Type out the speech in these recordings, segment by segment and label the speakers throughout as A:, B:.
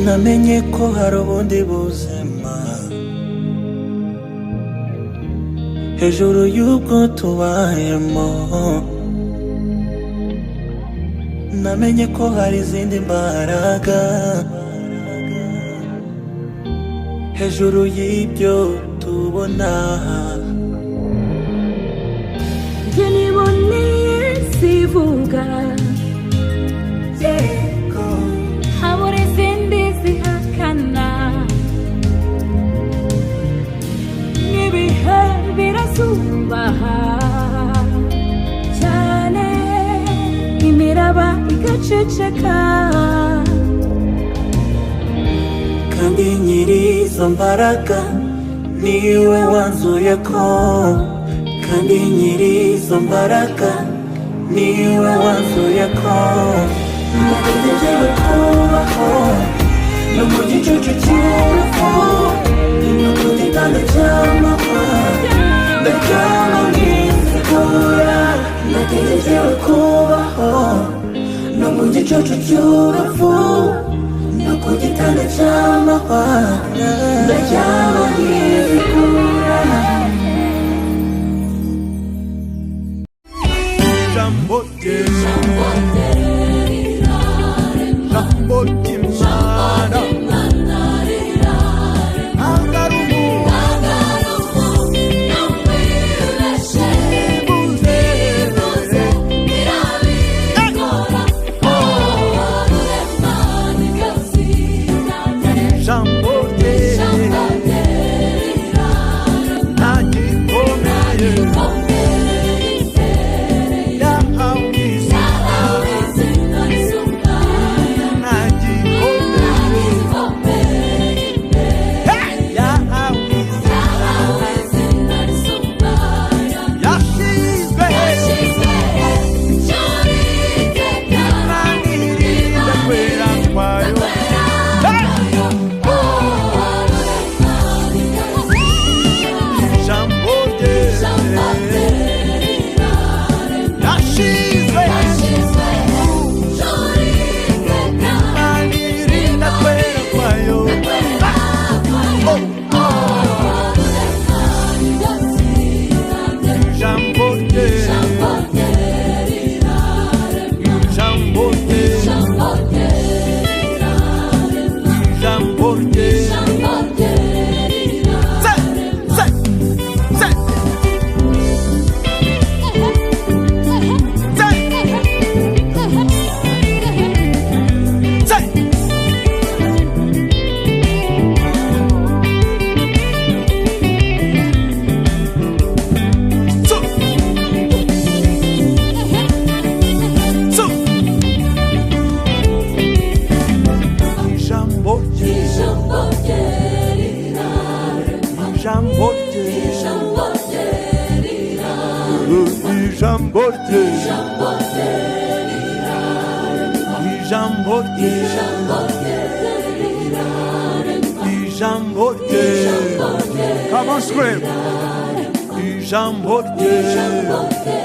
A: namenye ko hari ubundi buzima hejuru y'ubwo tubayemo, namenye ko hari izindi mbaraga hejuru y'ibyo tubona.
B: Njye niboneye sivuga habura izindi zihakana, n'ibihe birasubaha cyane, imiraba igaceceka,
A: kandi nyiri izo mbaraga niwe wanzuye ko, kandi nyiri izo mbaraga niwe wanzuye ko nategereje kubaho no mu gicucu cy'urupfu, no ku gitanda cy'amahwa ndaryama nkizigura. Nategereje kubaho no mu gicucu cy'urupfu, no ku gitanda cy'amahwa ndaryama nkizigura. ijambo rye ijambo rye ijambo rye ijambo rye come on scream ijambo rye ijambo rye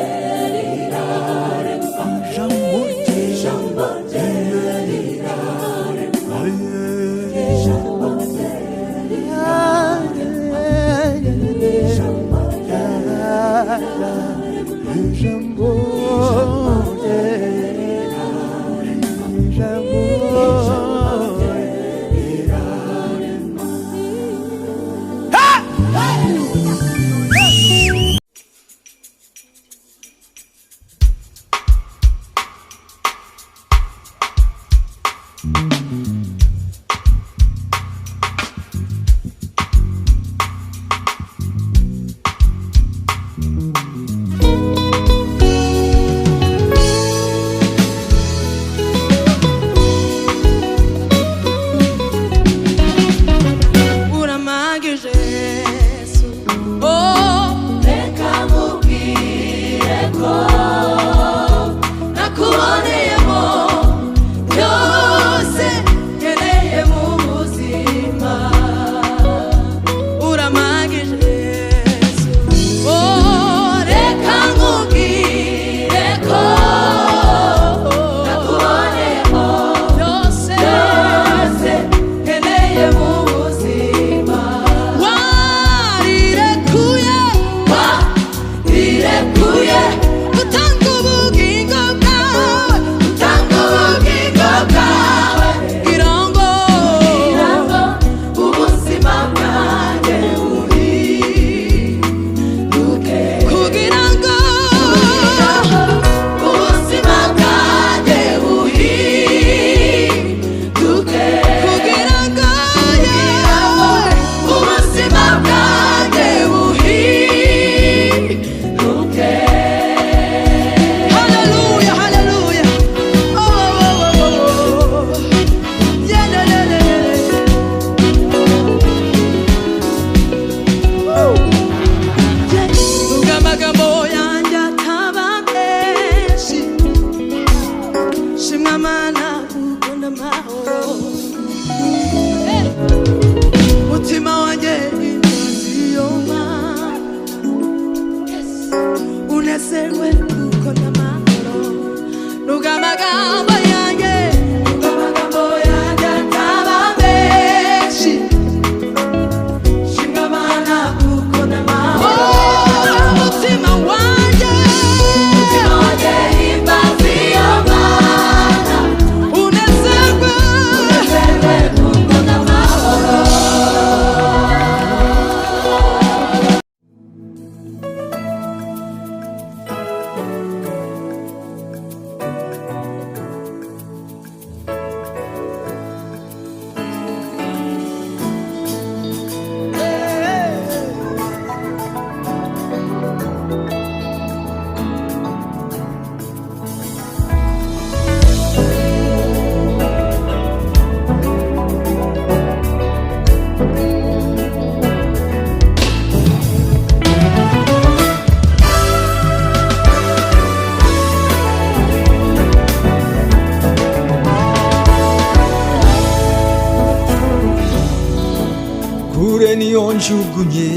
A: njugunye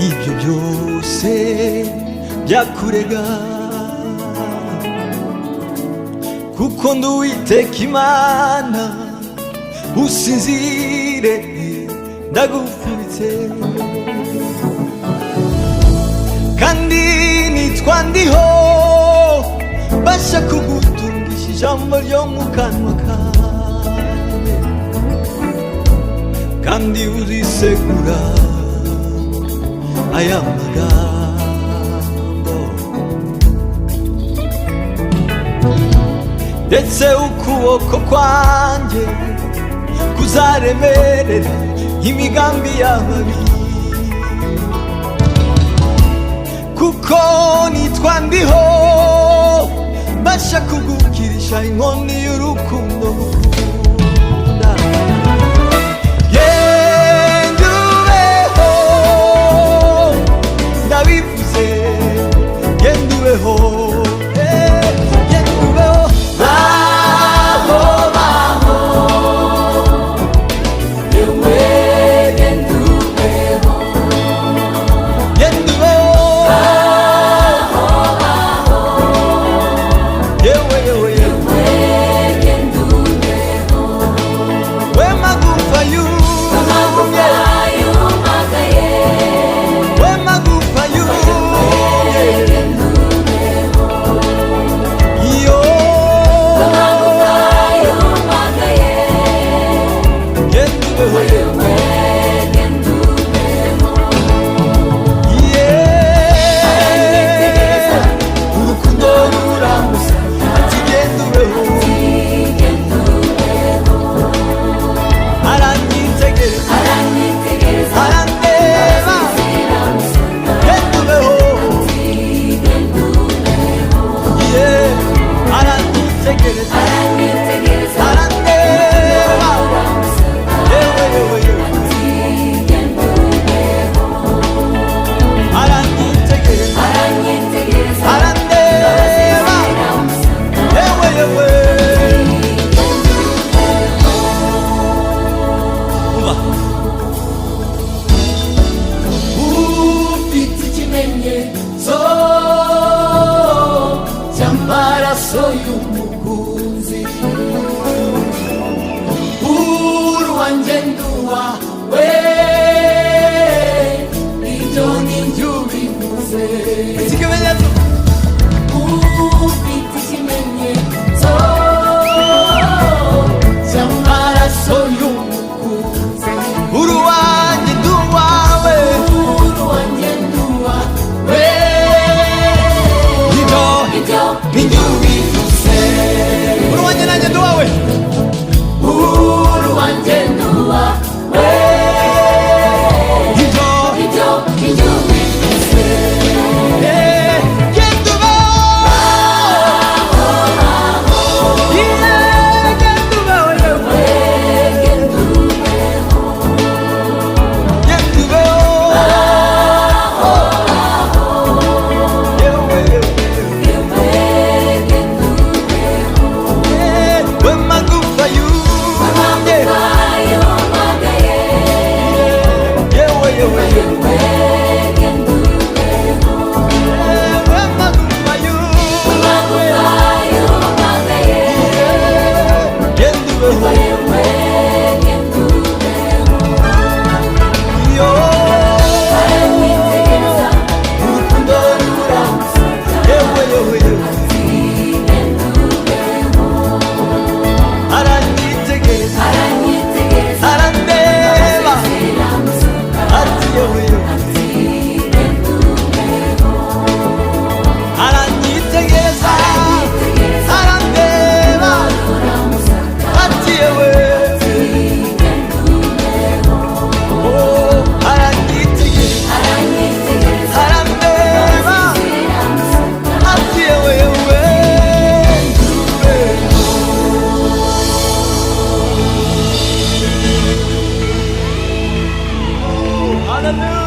A: ibyo byose byakurega kuko ndi Uwiteka Imana usinzire ndagufubitse kandi nitwa ndiho basha kugutungisha ijambo ryo mu kanwa kawe kandi urisegura aya magambo ndetse ukuboko kwanjye kuzaremerera imigambi y'ababi kuko nitwa ndiho basha kugukirisha inkoni y'urukundo ngukunda Soy umukunzi urwanjendua we idoni njubivuze ikimenyetso ufite ikimenyetso cy'amaraso y'umukunzi urwanjendua we urwanjendua we idyo ninjubivuze uruwanje nanjye nduwawe uruwanje nduwawe ibyo ninjubivuze Hallelujah.